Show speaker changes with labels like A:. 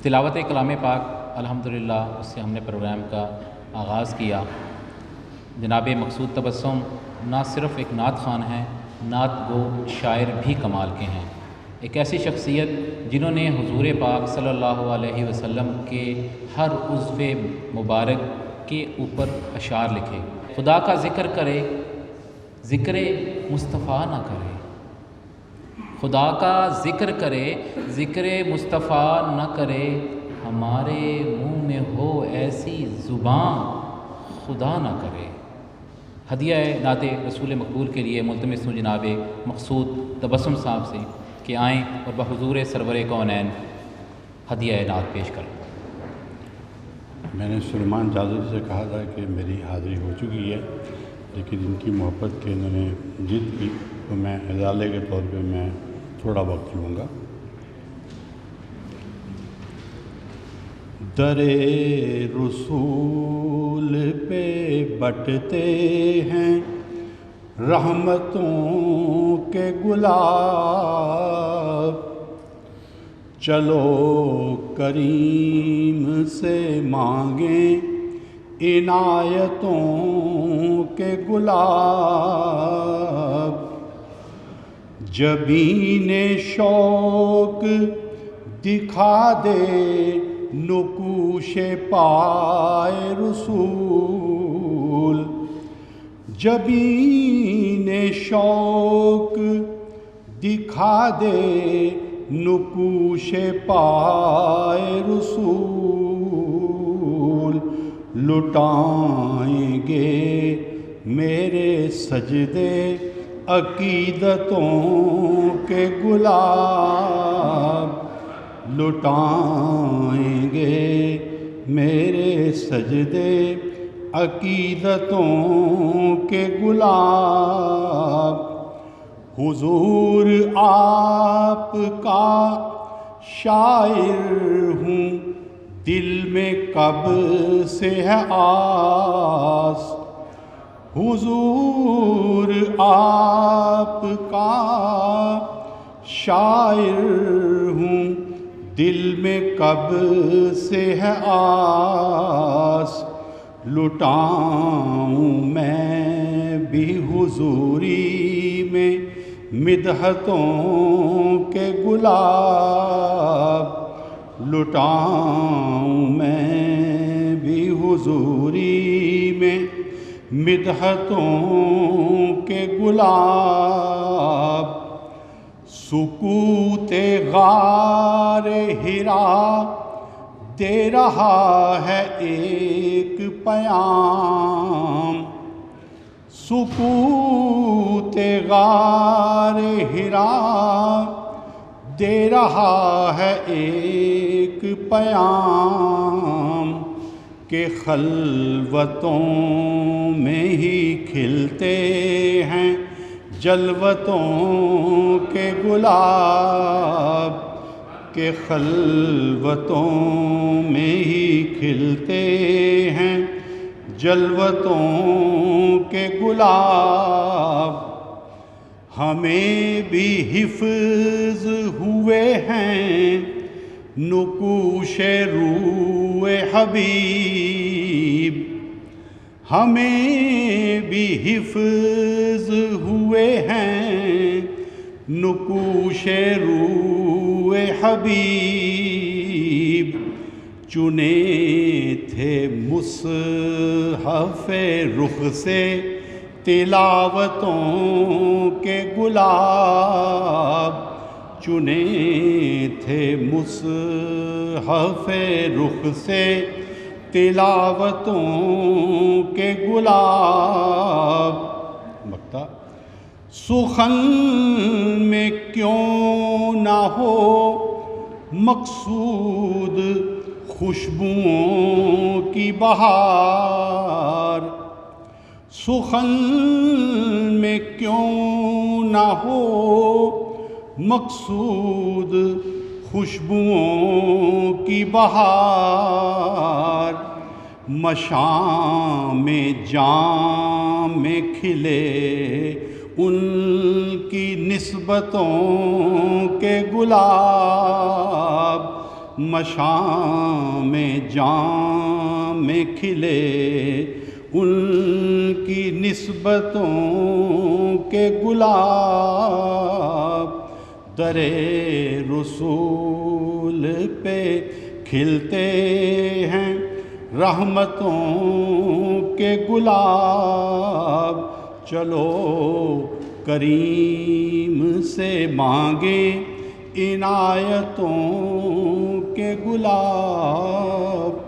A: تلاوت کلام پاک الحمدللہ اس سے ہم نے پروگرام کا آغاز کیا۔ جناب مقصود تبسم نہ صرف ایک نعت خوان ہیں، نعت گو شاعر بھی کمال کے ہیں، ایک ایسی شخصیت جنہوں نے حضور پاک صلی اللہ علیہ وسلم کے ہر عضو مبارک کے اوپر اشعار لکھے۔ خدا کا ذکر کرے ذکر مصطفیٰ نہ کرے، خدا کا ذکر کرے ذکر مصطفیٰ نہ کرے، ہمارے منہ میں ہو ایسی زبان خدا نہ کرے۔ ہدیہ نعت رسول مقبول کے لیے ملتمس ہوں جناب مقصود تبسم صاحب سے کہ آئیں اور بحضور سرور کونین ہدیہ نعت پیش کریں۔
B: میں نے سلیمان جاذب سے کہا تھا کہ میری حاضری ہو چکی ہے، لیکن ان کی محبت کے انہوں نے ضد کی تو میں ازالے کے طور پہ میں تھوڑا وقت لوں گا۔ در رسول پہ بٹتے ہیں رحمتوں کے گلاب، چلو کریم سے مانگیں عنایتوں کے گلاب، جبین شوق دکھا دے نقوش پائے رسول، جبین شوق دکھا دے نقوش پائے رسول، لٹائیں گے میرے سجدے عقیدتوں کے گلاب، لٹائیں گے میرے سجدے عقیدتوں کے گلاب، حضور آپ کا شاعر ہوں دل میں کب سے ہے آس، حضور آپ کا شاعر ہوں دل میں کب سے ہے آس، لٹاؤں میں بھی حضوری میں مدحتوں کے گلاب، لٹاؤں میں بھی حضوری میں مدحتوں کے گلاب، سکوت غار حرا دے رہا ہے ایک پیام، سکوت غار حرا دے رہا ہے ایک پیام، کہ خلوتوں میں ہی کھلتے ہیں جلوتوں کے گلاب، کہ خلوتوں میں ہی کھلتے ہیں جلوتوں کے گلاب، ہمیں بھی حفظ ہوئے ہیں نقوش روح حبیب، ہمیں بھی حفظ ہوئے ہیں نقوش روح حبیب، چنے تھے مصحف رخ سے تلاوتوں کے گلاب، چنے تھے مصحف رخ سے تلاوتوں کے گلاب، مکتا سخن میں کیوں نہ ہو مقصود خوشبوؤں کی بہار، سخن میں کیوں نہ ہو مقصود خوشبوؤں کی بہار، مشام جام میں کھلے ان کی نسبتوں کے گلاب، مشام جام میں کھلے ان کی نسبتوں کے گلاب در رسول پہ کھلتے ہیں رحمتوں کے گلاب چلو کریم سے مانگیں عنایتوں کے گلاب